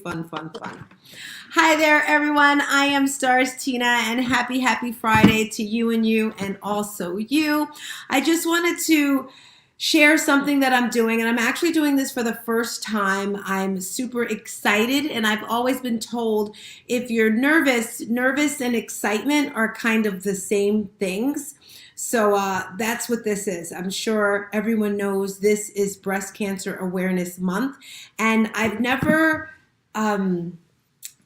Fun, fun, fun. Hi there, everyone. I am Stars Tina, and happy Friday to you and also you. I just wanted to share something that I'm doing, and I'm actually doing this for the first time. I'm super excited, and I've always been told if you're nervous and excitement are kind of the same things. So that's what this is. I'm sure everyone knows this is Breast Cancer Awareness Month, and I've never done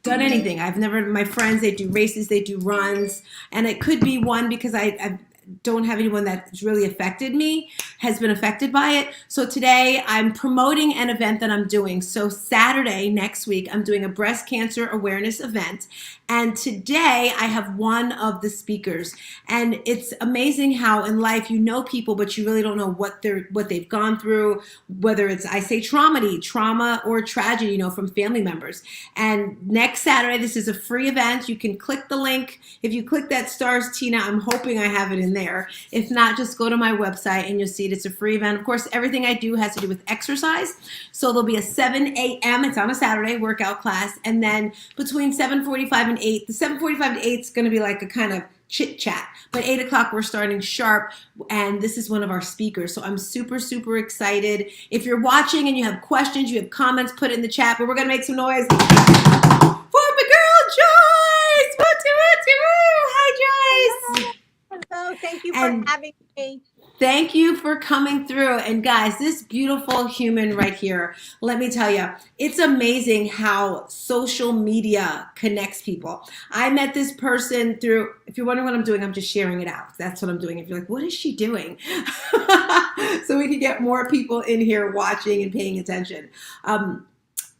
anything. I've never, my friends, they do races, they do runs, and it could be one because I don't have anyone that's really affected me, has been affected by it. So today I'm promoting an event that I'm doing. So Saturday next week, I'm doing a breast cancer awareness event. And today I have one of the speakers. And it's amazing how in life you know people, but you really don't know what they've gone through, whether it's, I say trauma or tragedy, from family members. And next Saturday, this is a free event. You can click the link. If you click that Stars Tina, I'm hoping I have it in there. If not, just go to my website and you'll see it. It's a free event. Of course, everything I do has to do with exercise. So there'll be a 7 a.m. It's on a Saturday workout class. And then between 7:45 and 8, the 7:45 to 8 is going to be like a kind of chit chat. But 8 o'clock, we're starting sharp, and this is one of our speakers. So I'm super excited. If you're watching and you have questions, you have comments, put it in the chat, but we're going to make some noise for my girl, Joyce. Woo. Hi, Joyce. Hello, thank you for And having me. thank you for coming through. And guys, this beautiful human right here, let me tell you, it's amazing how social media connects people. I met this person through, if you're wondering what I'm doing, I'm just sharing it out. That's what I'm doing. If you're like, what is she doing? So we can get more people in here watching and paying attention.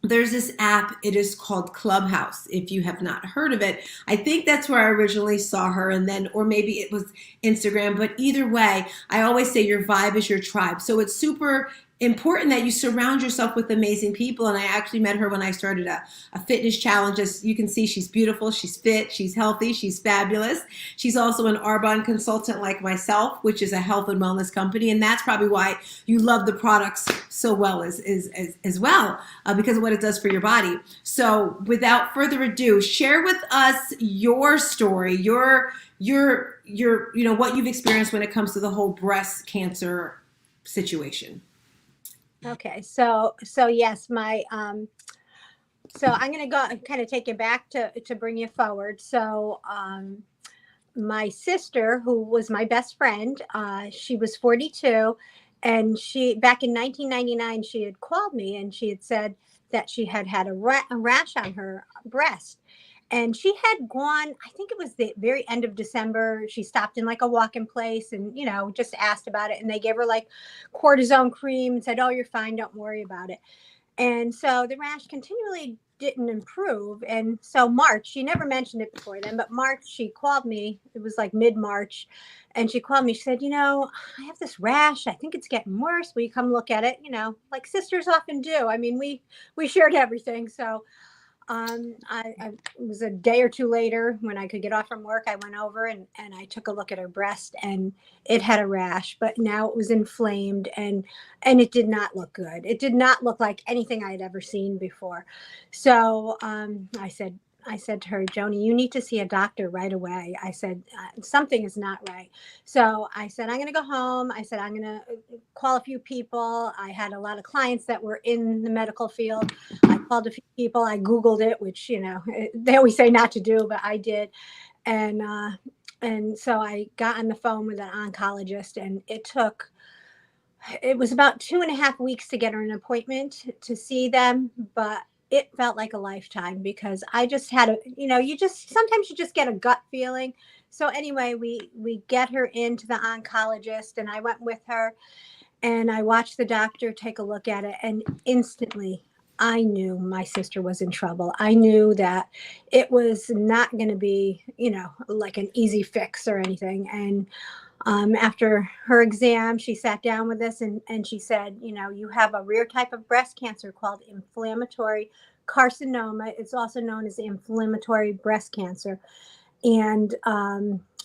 There's this app, it is called Clubhouse. If you have not heard of it, I think that's where I originally saw her, and then, or maybe it was Instagram, but either way, I always say your vibe is your tribe. So it's super important that you surround yourself with amazing people. And I actually met her when I started a fitness challenge. As you can see, she's beautiful, she's fit, she's healthy, she's fabulous. She's also an Arbonne consultant like myself, which is a health and wellness company. And that's probably why you love the products so well as well, because of what it does for your body. So without further ado, share with us your story, your what you've experienced when it comes to the whole breast cancer situation. Okay, so yes, my so I'm gonna go kind of take you back to bring you forward. So my sister, who was my best friend, she was 42, and she back in 1999 she had called me and she had said that she had had a rash on her breast. And she had gone, I think it was the very end of December. She stopped in like a walk-in place and, just asked about it. And they gave her like cortisone cream and said, oh, you're fine. Don't worry about it. And so the rash continually didn't improve. And so March, she never mentioned it before then, but March, she called me. It was like mid-March. And she called me. She said, I have this rash. I think it's getting worse. Will you come look at it? Like sisters often do. I mean, we shared everything. So I it was a day or two later when I could get off from work. I went over and I took a look at her breast, and it had a rash, but now it was inflamed, and it did not look good. It did not look like anything I had ever seen before. So I said to her, Joni, you need to see a doctor right away. I said, something is not right. So I said, I'm going to go home. I said, I'm going to call a few people. I had a lot of clients that were in the medical field. I called a few people. I Googled it, which, they always say not to do, but I did. And, and so I got on the phone with an oncologist, and it was about 2.5 weeks to get her an appointment to see them, but it felt like a lifetime because I just had sometimes you just get a gut feeling. So anyway, we get her into the oncologist, and I went with her, and I watched the doctor take a look at it, and instantly I knew my sister was in trouble. I knew that it was not going to be, like an easy fix or anything. And after her exam, she sat down with us, and she said, you have a rare type of breast cancer called inflammatory carcinoma. It's also known as inflammatory breast cancer. And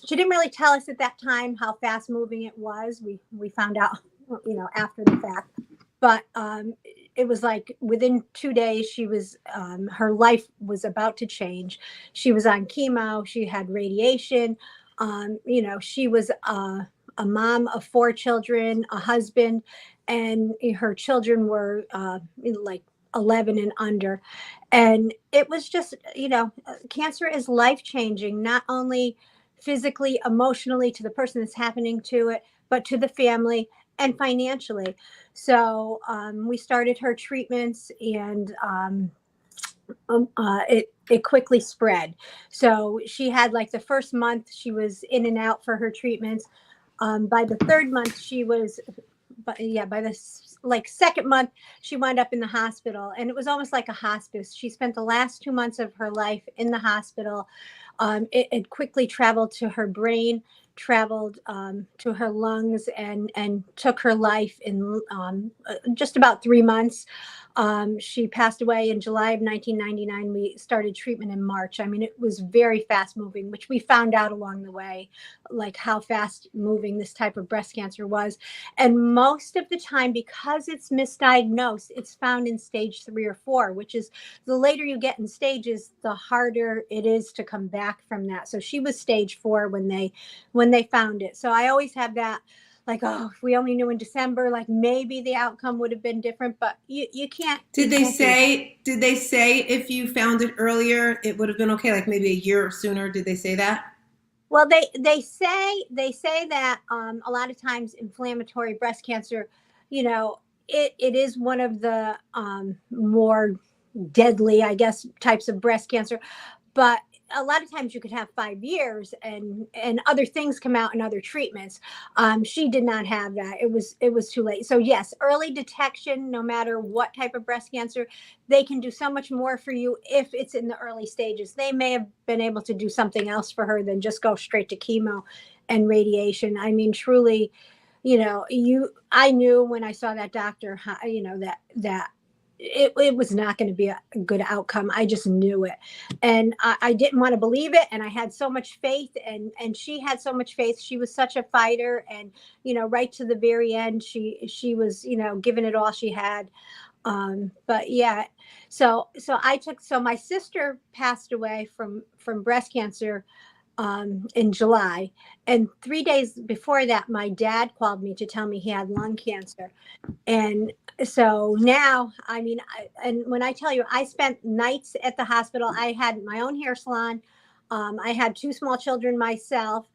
she didn't really tell us at that time how fast moving it was. We found out, after the fact. But it was like within 2 days, she was, her life was about to change. She was on chemo, she had radiation. She was a mom of 4 children, a husband, and her children were like 11 and under. And it was just, cancer is life changing, not only physically, emotionally to the person that's happening to it, but to the family and financially. So we started her treatments, and it quickly spread. So she had, like, the first month she was in and out for her treatments. By the third month she was, but yeah, by the like second month she wound up in the hospital, and it was almost like a hospice. She spent the last 2 months of her life in the hospital. It quickly traveled to her brain, traveled to her lungs, and took her life in just about 3 months. She passed away in July of 1999. We started treatment in March. I mean, it was very fast moving, which we found out along the way, like how fast moving this type of breast cancer was. And most of the time, because it's misdiagnosed, it's found in stage 3 or 4, which is, the later you get in stages, the harder it is to come back from that. So she was stage 4 when they found it. So I always have that, like, oh, if we only knew in December, like maybe the outcome would have been different, but you can't. Did they say if you found it earlier, it would have been okay? Like maybe a year sooner? Did they say that? Well, they say that a lot of times inflammatory breast cancer, it is one of the more deadly, I guess, types of breast cancer. But a lot of times you could have 5 years and other things come out in other treatments. She did not have that. It was too late. So yes, early detection, no matter what type of breast cancer, they can do so much more for you if it's in the early stages. They may have been able to do something else for her than just go straight to chemo and radiation. I mean, truly, I knew when I saw that doctor, that it was not going to be a good outcome. I just knew it. And I didn't want to believe it. And I had so much faith, and she had so much faith. She was such a fighter. And, right to the very end, she was, giving it all she had. But yeah, so my sister passed away from breast cancer in July. And 3 days before that, my dad called me to tell me he had lung cancer. And so now, I mean, and when I tell you, I spent nights at the hospital. I had my own hair salon. I had 2 small children myself.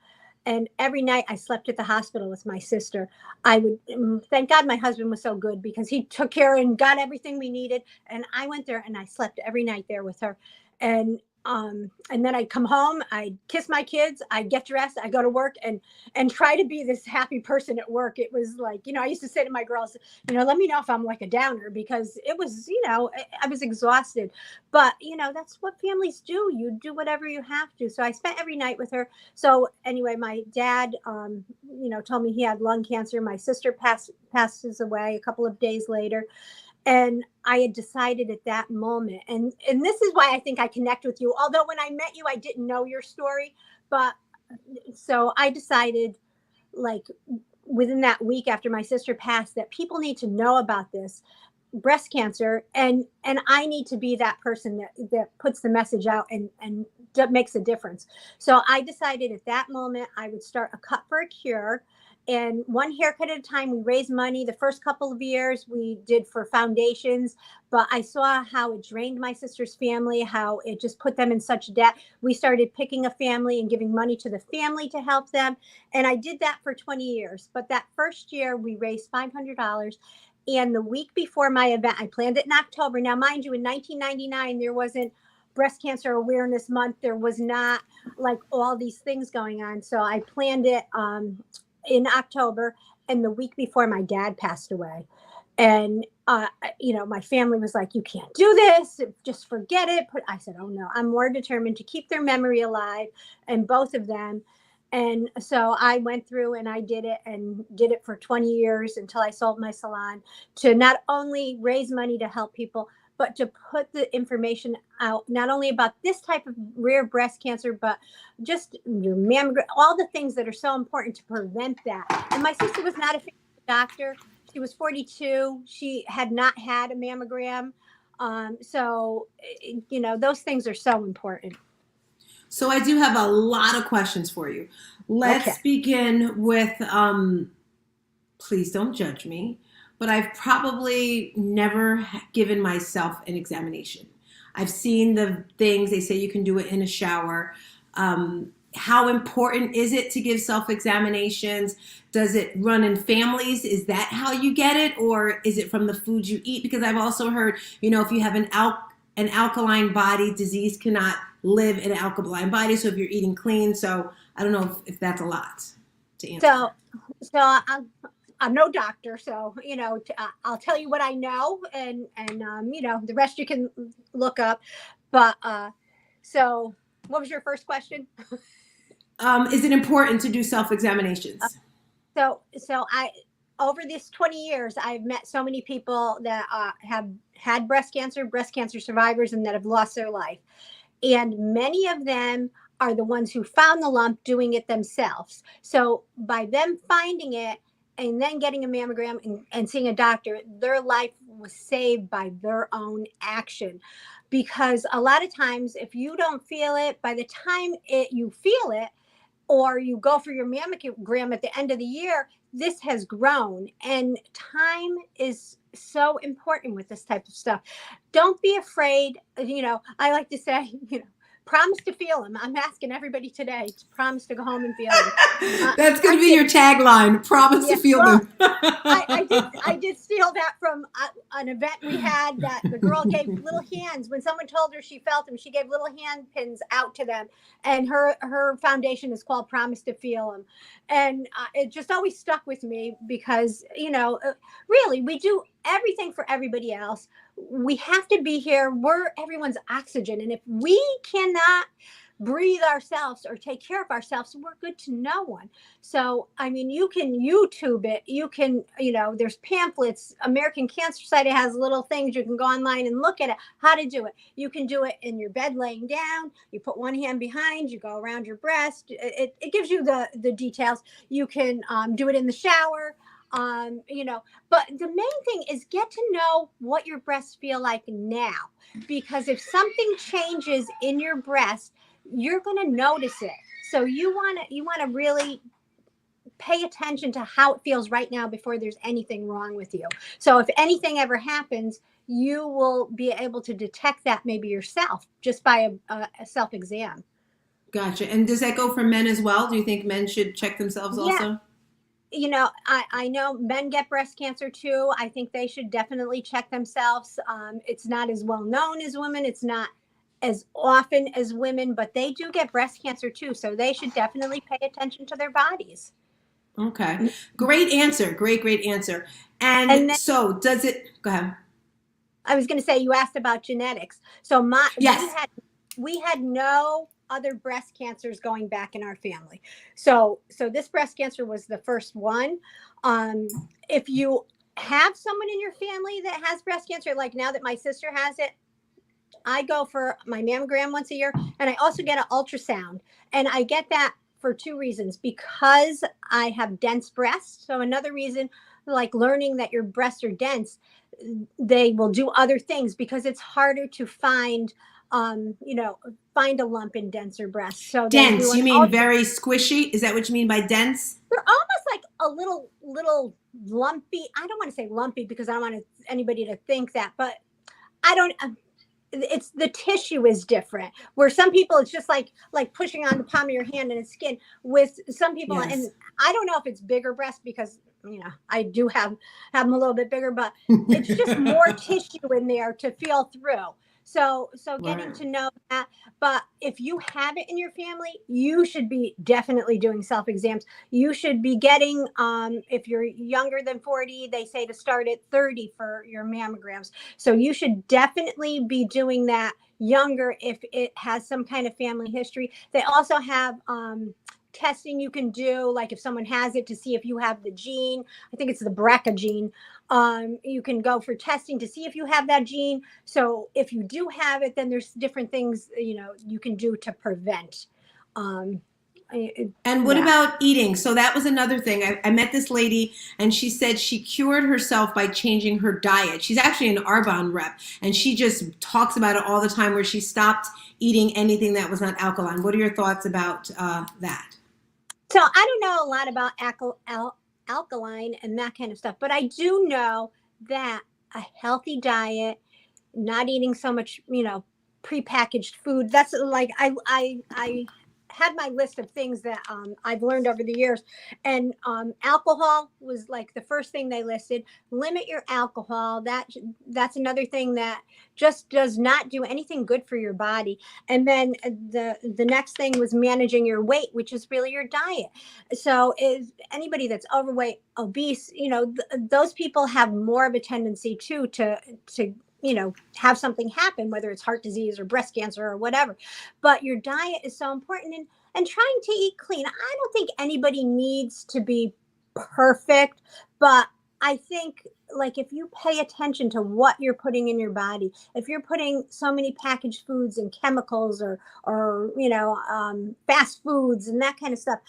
And every night I slept at the hospital with my sister. I would, thank God my husband was so good, because he took care and got everything we needed. And I went there and I slept every night there with her. And then I'd come home, I'd kiss my kids, I'd get dressed, I'd go to work and try to be this happy person at work. It was like, I used to say to my girls, let me know if I'm like a downer, because it was, I was exhausted. But, that's what families do. You do whatever you have to. So I spent every night with her. So anyway, my dad, told me he had lung cancer. My sister passes away a couple of days later. And I had decided at that moment, and this is why I think I connect with you. Although when I met you, I didn't know your story, but so I decided, like, within that week after my sister passed, that people need to know about this breast cancer, and I need to be that person that puts the message out and makes a difference. So I decided at that moment I would start a Cut for a Cure. And one haircut at a time. We raised money. The first couple of years we did for foundations, but I saw how it drained my sister's family, how it just put them in such debt. We started picking a family and giving money to the family to help them. And I did that for 20 years. But that first year we raised $500. And the week before my event, I planned it in October. Now, mind you, in 1999, there wasn't Breast Cancer Awareness Month. There was not like all these things going on. So I planned it in October, and the week before my dad passed away. And, my family was like, you can't do this. Just forget it. I said, oh no, I'm more determined to keep their memory alive, and both of them. And so I went through and I did it for 20 years until I sold my salon, to not only raise money to help people, but to put the information out, not only about this type of rare breast cancer, but just your mammogram, all the things that are so important to prevent that. And my sister was not a doctor. She was 42. She had not had a mammogram. So, those things are so important. So I do have a lot of questions for you. Okay. Let's begin with please don't judge me, but I've probably never given myself an examination. I've seen the things they say you can do it in a shower. How important is it to give self examinations? Does it run in families? Is that how you get it, or is it from the food you eat? Because I've also heard, if you have an alkaline body, disease cannot live in an alkaline body. So if you're eating clean, so I don't know if that's a lot to answer. So I'm no doctor, so I'll tell you what I know, and the rest you can look up. But so what was your first question? Is it important to do self examinations? So I over these 20 years, I've met so many people that have had breast cancer survivors, and that have lost their life. And many of them are the ones who found the lump doing it themselves. So by them finding it and then getting a mammogram and seeing a doctor, their life was saved by their own action. Because a lot of times, if you don't feel it, by the time you feel it, or you go for your mammogram at the end of the year, this has grown. And time is so important with this type of stuff. Don't be afraid. I like to say, promise to feel them. I'm asking everybody today to promise to go home and feel them. That's going to be your tagline. Promise to feel them. I did steal that from an event we had, that the girl gave little hands. When someone told her she felt them, she gave little hand pins out to them. And her foundation is called Promise to Feel Them. And it just always stuck with me because, really, we do everything for everybody else. We have to be here. We're everyone's oxygen. And if we cannot breathe ourselves or take care of ourselves, we're good to no one. So, I mean, you can YouTube it. You can, there's pamphlets. American Cancer Society has little things. You can go online and look at it, how to do it. You can do it in your bed laying down. You put one hand behind, you go around your breast. It gives you the details. You can do it in the shower. But the main thing is get to know what your breasts feel like now, because if something changes in your breast, you're going to notice it. So you want to really pay attention to how it feels right now before there's anything wrong with you. So if anything ever happens, you will be able to detect that maybe yourself just by a self exam. Gotcha. And does that go for men as well? Do you think men should check themselves also? I know men get breast cancer too. I think they should definitely check themselves. It's not as well known as women. It's not as often as women, but they do get breast cancer too. So they should definitely pay attention to their bodies. Okay. Great answer. Great answer. And then, so does it, go ahead. I was going to say, you asked about genetics. So yes. we had no other breast cancers going back in our family. So this breast cancer was the first one. If you have someone in your family that has breast cancer, like now that my sister has it, I go for my mammogram once a year, and I also get an ultrasound. And I get that for two reasons: because I have dense breasts. So another reason, like learning that your breasts are dense, they will do other things because it's harder to find find a lump in denser breasts. So dense, you mean very squishy? Is that what you mean by dense? They're almost like a little lumpy. I don't want to say lumpy because I don't want anybody to think that, but it's the tissue is different. Where some people it's just like pushing on the palm of your hand and it's skin. With some people, yes. And I don't know if it's bigger breast because I do have them a little bit bigger, but it's just more tissue in there to feel through. So getting to know that. But if you have it in your family, you should be definitely doing self-exams. You should be getting, if you're younger than 40, they say to start at 30 for your mammograms. So you should definitely be doing that younger if it has some kind of family history. They also have testing you can do, like if someone has it, to see if you have the gene. I think it's the BRCA gene. You can go for testing to see if you have that gene. So if you do have it, then there's different things you can do to prevent And what yeah. about eating? So that was another thing. I met this lady and she said she cured herself by changing her diet. She's actually an Arbonne rep and she just talks about it all the time where she stopped eating anything that was not alkaline. What are your thoughts about that? So I don't know a lot about alkaline and that kind of stuff, but I do know that a healthy diet, not eating so much, prepackaged food. That's like I had my list of things that I've learned over the years, and alcohol was like the first thing they listed. Limit your alcohol. That's another thing that just does not do anything good for your body. And then the next thing was managing your weight, which is really your diet. So is anybody that's overweight, obese, those people have more of a tendency to have something happen, whether it's heart disease or breast cancer or whatever. But your diet is so important, and trying to eat clean. I don't think anybody needs to be perfect, but I think like if you pay attention to what you're putting in your body, if you're putting so many packaged foods and chemicals or fast foods and that kind of stuff,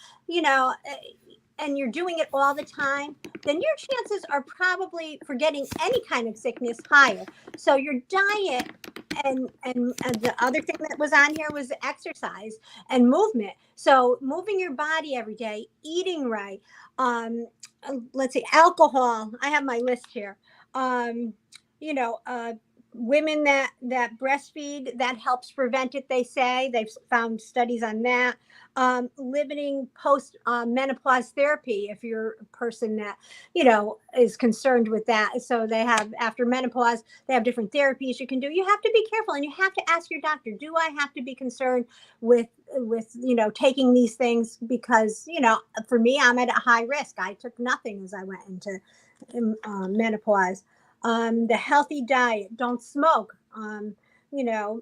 and you're doing it all the time, then your chances are probably for getting any kind of sickness higher. So your diet and the other thing that was on here was exercise and movement. So moving your body every day, eating right. Let's see, alcohol. I have my list here. Um, you know, women that breastfeed, that helps prevent it. They say they've found studies on that. Limiting post menopause therapy if you're a person that is concerned with that. So they have, after menopause, they have different therapies you can do. You have to be careful, and you have to ask your doctor, do I have to be concerned with taking these things? Because for me, I'm at a high risk. I took nothing as I went into menopause. The healthy diet, don't smoke. You know,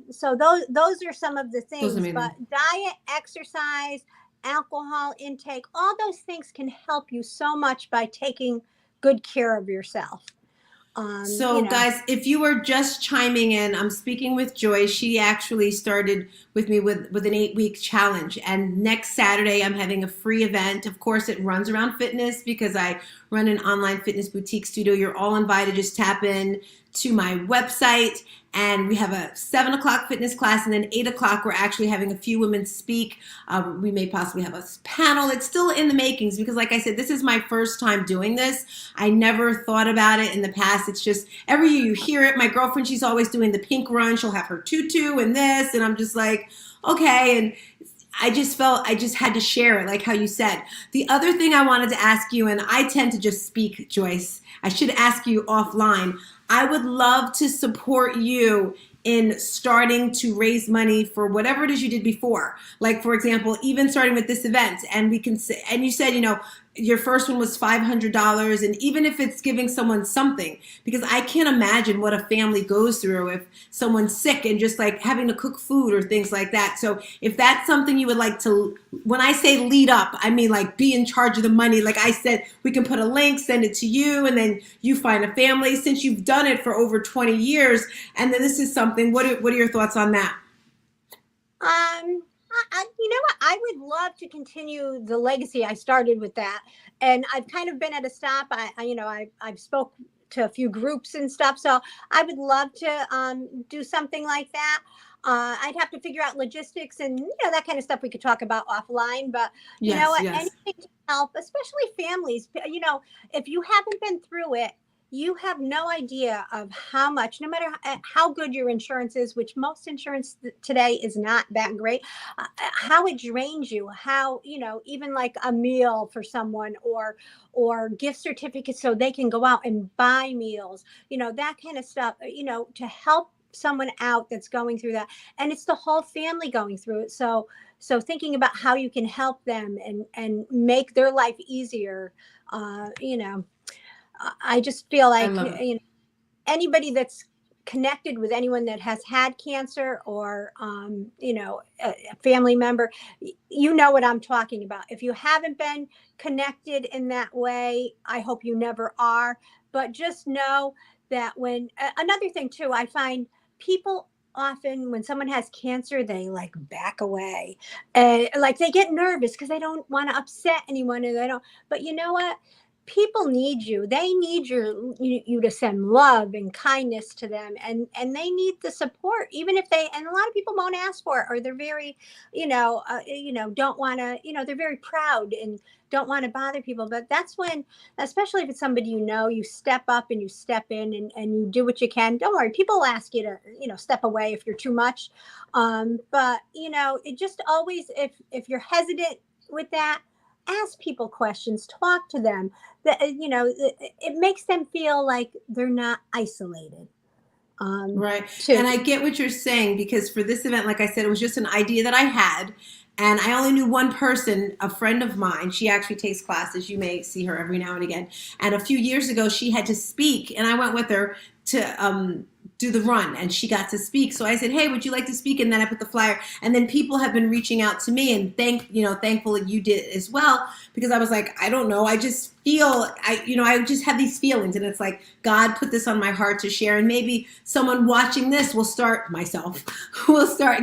so those are some of the Those are things. But amazing. diet, exercise, alcohol intake, all those things can help you so much by taking good care of yourself. Um, you So, know, guys, if you are just chiming in, I'm speaking with Joy. She actually started with me with an 8-week challenge. And next Saturday, I'm having a free event. Of course, it runs around fitness because I run an online fitness boutique studio. You're all invited. Just tap in to my website. And we have a 7 o'clock fitness class. And then 8 o'clock, we're actually having a few women speak. We may possibly have a panel. It's still in the makings because, like I said, this is my first time doing this. I never thought about it in the past. It's just every year you hear it. My girlfriend, she's always doing the pink run. She'll have her tutu and this. And I'm just like, okay. And I just felt I just had to share it, like how you said. The other thing I wanted to ask you, and I tend to just speak, Joyce, I should ask you offline. I would love to support you in starting to raise money for whatever it is you did before. Like, for example, even starting with this event. And we can say, and you said, your first one was $500. And even if it's giving someone something, because I can't imagine what a family goes through if someone's sick and just like having to cook food or things like that. So if that's something you would like to, when I say lead up, I mean like be in charge of the money. Like I said, we can put a link, send it to you, and then you find a family since you've done it for over 20 years. And then this is something, what are your thoughts on that? you know what? I would love to continue the legacy I started with that, and I've kind of been at a stop. I've spoke to a few groups and stuff, so I would love to do something like that. I'd have to figure out logistics and that kind of stuff we could talk about offline. But you know Yes, what? yes. Anything to help, especially families. If you haven't been through it, you have no idea of how much, no matter how good your insurance is, which most insurance today is not that great, how it drains you, how, even like a meal for someone, or gift certificates so they can go out and buy meals, that kind of stuff, to help someone out that's going through that. And it's the whole family going through it. So thinking about how you can help them and make their life easier. I just feel I like, love it. anybody that's connected with anyone that has had cancer, or a family member, you know what I'm talking about. If you haven't been connected in that way, I hope you never are. But just know that when another thing too, I find people often when someone has cancer, they like back away and like they get nervous because they don't want to upset anyone and they don't. But you know what? People need you. They need you to send love and kindness to them, and they need the support, even if they. And a lot of people won't ask for it, or they're very, don't want to. They're very proud and don't want to bother people. But that's when, especially if it's somebody you step up and you step in and you do what you can. Don't worry, people will ask you to step away if you're too much. But it just always, if you're hesitant with that, ask people questions, talk to them. That it makes them feel like they're not isolated. Right. Too. And I get what you're saying because for this event, like I said, it was just an idea that I had. And I only knew one person, a friend of mine. She actually takes classes. You may see her every now and again. And a few years ago, she had to speak, and I went with her to do the run, and she got to speak. So I said, "Hey, would you like to speak?" And then I put the flyer. And then people have been reaching out to me, and thankful that you did as well, because I was like, I don't know, I just feel, I just have these feelings, and it's like God put this on my heart to share, and maybe someone watching this will start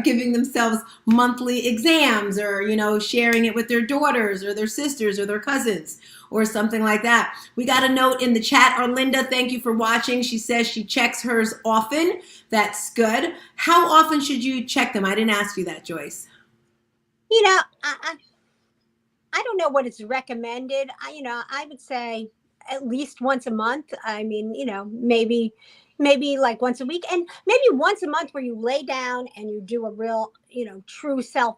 giving themselves monthly exams, or sharing it with their daughters or their sisters or their cousins or something like that. We got a note in the chat. Arlinda, thank you for watching. She says she checks hers often. That's good. How often should you check them? I didn't ask you that, Joyce. I don't know what it's recommended. I would say at least once a month. I mean, maybe like once a week, and maybe once a month where you lay down and you do a real, true self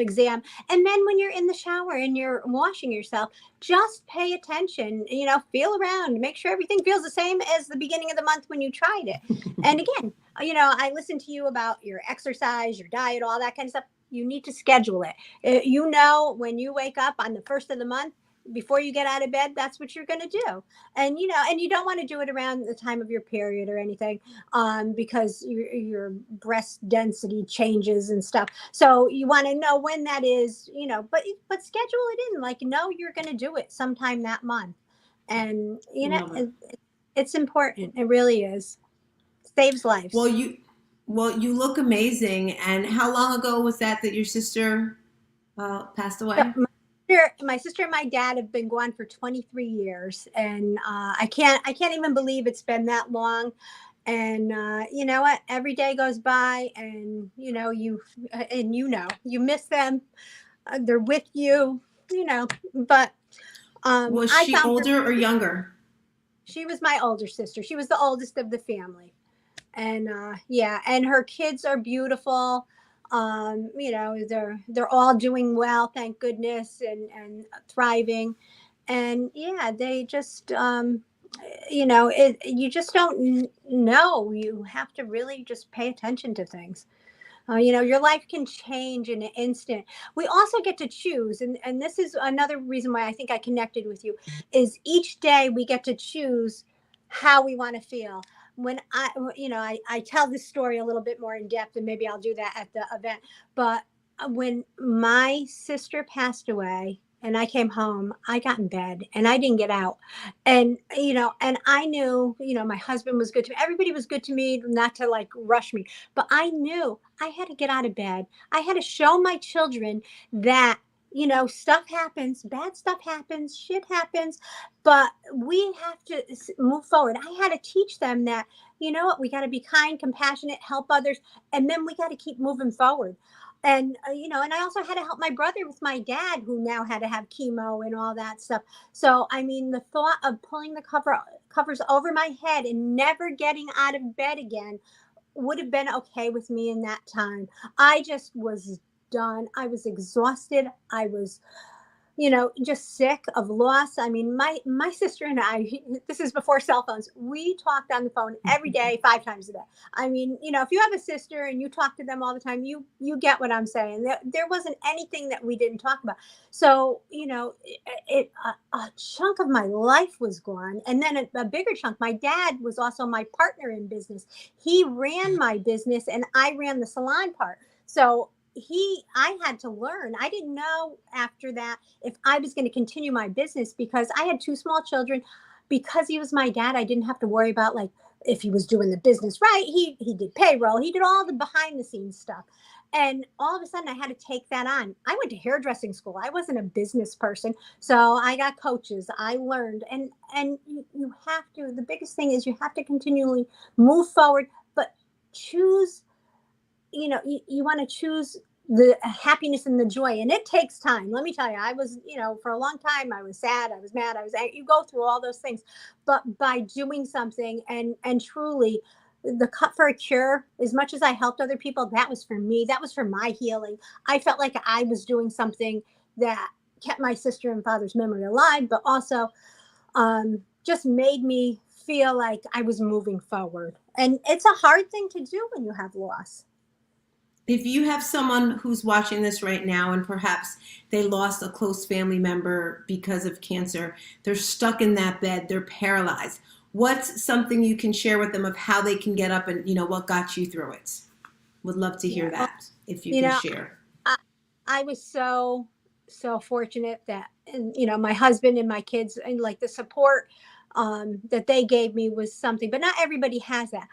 exam. And then when you're in the shower and you're washing yourself, just pay attention, feel around, make sure everything feels the same as the beginning of the month when you tried it. And again, I listened to you about your exercise, your diet, all that kind of stuff. You need to schedule it. When you wake up on the first of the month, before you get out of bed, that's what you're going to do. And and you don't want to do it around the time of your period or anything, because your breast density changes and stuff. So you want to know when that is, but schedule it in, like, know you're going to do it sometime that month. And it's important. It really is. Saves lives. Well, you look amazing. And how long ago was that your sister passed away? My sister and my dad have been gone for 23 years, and I can't even believe it's been that long. And you know what? Every day goes by, and you miss them. They're with you, But Was she older or younger? She was my older sister. She was the oldest of the family, and and her kids are beautiful. They're all doing well, thank goodness, and thriving. And they just you just don't know. You have to really just pay attention to things. Your life can change in an instant. We also get to choose, and this is another reason why I think I connected with you, is each day we get to choose how we want to feel. When I tell this story a little bit more in depth, and maybe I'll do that at the event. But when my sister passed away and I came home, I got in bed and I didn't get out. And, and I knew, my husband was good to me. Everybody was good to me, not to like rush me. But I knew I had to get out of bed. I had to show my children that, stuff happens, bad stuff happens, shit happens, but we have to move forward. I had to teach them that, we got to be kind, compassionate, help others, and then we got to keep moving forward. And and I also had to help my brother with my dad, who now had to have chemo and all that stuff. So I mean, the thought of pulling the covers over my head and never getting out of bed again would have been okay with me in that time. I just was done. I was exhausted. I was just sick of loss. I mean, my sister and I, this is before cell phones, we talked on the phone every day, 5 times a day. I mean, if you have a sister and you talk to them all the time, you get what I'm saying. There wasn't anything that we didn't talk about. So, a chunk of my life was gone. And then a bigger chunk, my dad was also my partner in business. He ran my business and I ran the salon part. So I had to learn. I didn't know after that if I was going to continue my business because I had 2 small children. Because he was my dad, I didn't have to worry about like if he was doing the business right. He did payroll. He did all the behind the scenes stuff. And all of a sudden I had to take that on. I went to hairdressing school. I wasn't a business person. So I got coaches. I learned, and you have to, the biggest thing is you have to continually move forward, but choose, you want to choose the happiness and the joy, and it takes time. Let me tell you, I was, for a long time, I was sad, I was mad, I was angry. You go through all those things, but by doing something, and truly, the Cut for a Cure, as much as I helped other people, that was for me. That was for my healing. I felt like I was doing something that kept my sister and father's memory alive, but also just made me feel like I was moving forward. And it's a hard thing to do when you have loss. If you have someone who's watching this right now and perhaps they lost a close family member because of cancer, they're stuck in that bed, they're paralyzed. What's something you can share with them of how they can get up and, what got you through it? Would love to hear that if you can share. I was so fortunate that, and my husband and my kids, and like the support that they gave me was something, but not everybody has that.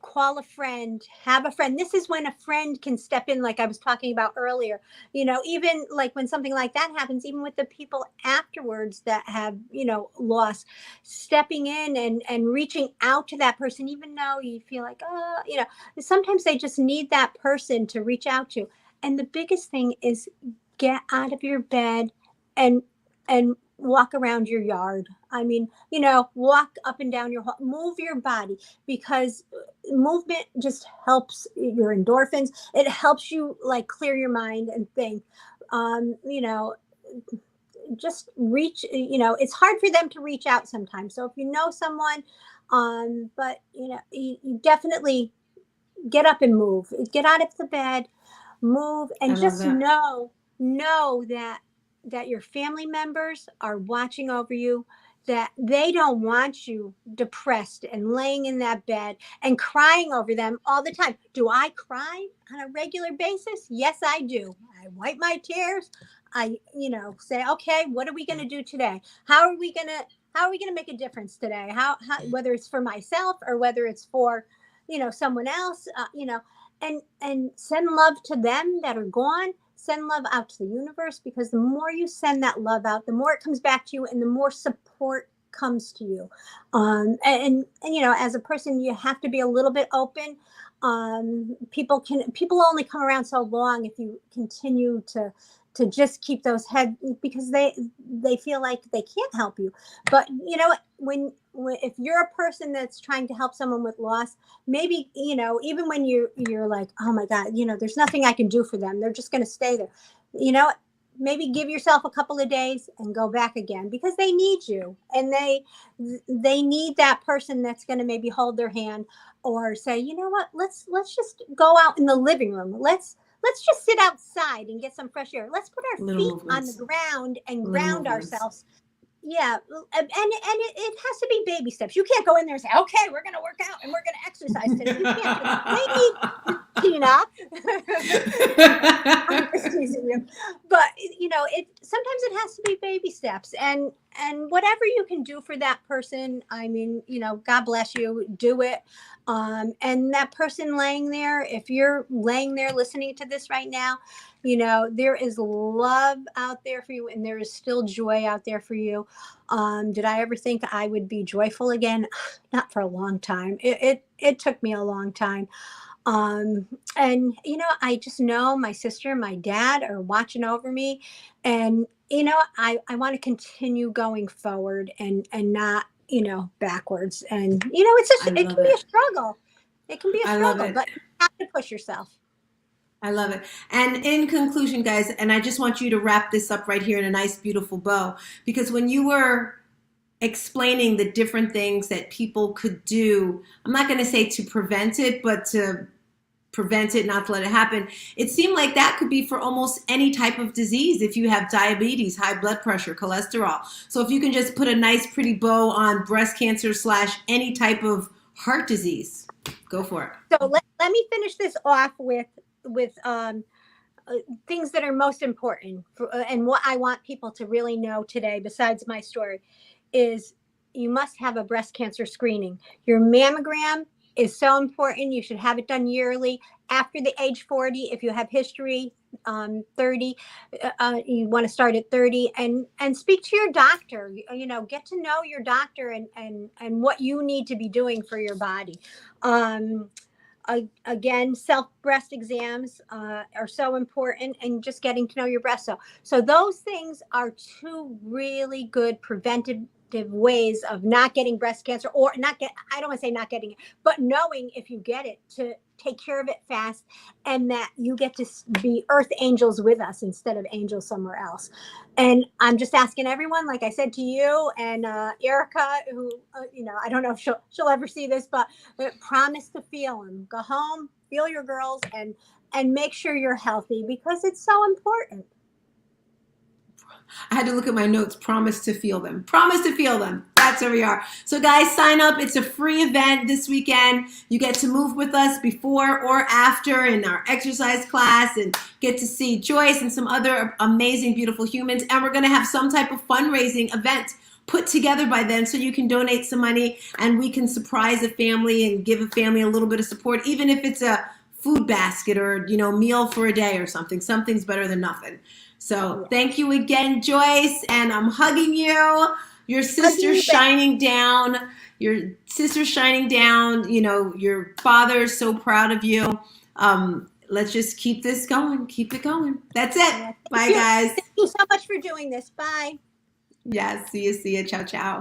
Call a friend, have a friend. This is when a friend can step in, like I was talking about earlier. Even like when something like that happens, even with the people afterwards that have, lost, stepping in and reaching out to that person, even though you feel like, sometimes they just need that person to reach out to. And the biggest thing is get out of your bed and walk around your yard. I mean, walk up and down move your body, because movement just helps your endorphins. It helps you like clear your mind and think. Just reach, it's hard for them to reach out sometimes. So if you know someone, but you definitely get up and move, get out of the bed, move, and just know that your family members are watching over you, that they don't want you depressed and laying in that bed and crying over them all the time. Do I cry on a regular basis? Yes, I do. I wipe my tears. I, say, okay, what are we going to do today? How are we going to make a difference today? How, whether it's for myself or whether it's for, someone else, and send love to them that are gone. Send love out to the universe, because the more you send that love out, the more it comes back to you, and the more support comes to you. And as a person, you have to be a little bit open. People only come around so long if you continue to just keep those head, because they feel like they can't help you. But when if you're a person that's trying to help someone with loss, maybe even when you're like, oh my God, there's nothing I can do for them, they're just going to stay there. Maybe give yourself a couple of days and go back again, because they need you, and they need that person that's going to maybe hold their hand, or say, you know what, let's just go out in the living room. Let's just sit outside and get some fresh air. Let's put our feet on the ground and ground ourselves. Yeah. And it has to be baby steps. You can't go in there and say, okay, we're going to work out and we're going to exercise today. You can't. Maybe, Tina. I'm just teasing you. But, sometimes it has to be baby steps. And whatever you can do for that person, I mean, God bless you, do it. And that person laying there, if you're laying there listening to this right now, there is love out there for you, and there is still joy out there for you. Did I ever think I would be joyful again? Not for a long time. It took me a long time. And I just know my sister and my dad are watching over me, and I want to continue going forward and not backwards. And it's just, it can be a struggle. It can be a struggle, but you have to push yourself. I love it. And in conclusion, guys, and I just want you to wrap this up right here in a nice, beautiful bow, because when you were explaining the different things that people could do, I'm not going to say to prevent it, but to prevent it, not to let it happen. It seemed like that could be for almost any type of disease. If you have diabetes, high blood pressure, cholesterol. So if you can just put a nice, pretty bow on breast cancer / any type of heart disease, go for it. So let me finish this off with things that are most important and what I want people to really know today, besides my story, is you must have a breast cancer screening. Your mammogram is so important. You should have it done yearly. After the age 40, if you have history, 30, you want to start at 30, and speak to your doctor. Get to know your doctor and what you need to be doing for your body. Again, self breast exams are so important, and just getting to know your breast. So those things are two really good preventative ways of not getting breast cancer, or I don't want to say not getting it, but knowing if you get it, to take care of it fast, and that you get to be earth angels with us instead of angels somewhere else. And I'm just asking everyone, like I said to you and Erica, who I don't know if she'll ever see this, but promise to feel them. Go home, feel your girls, and make sure you're healthy, because it's so important. I had to look at my notes. Promise to feel them. Promise to feel them. That's where we are. So guys, sign up. It's a free event this weekend. You get to move with us before or after in our exercise class, and get to see Joyce and some other amazing, beautiful humans. And we're going to have some type of fundraising event put together by then, so you can donate some money and we can surprise a family and give a family a little bit of support, even if it's a food basket or meal for a day or something. Something's better than nothing. So thank you again, Joyce, and I'm hugging you. Your sister's shining down. Your sister's shining down. Your father is so proud of you. Let's just keep this going. Keep it going. That's it. Bye, guys. Thank you so much for doing this. Bye. Yeah, see you. Ciao, ciao.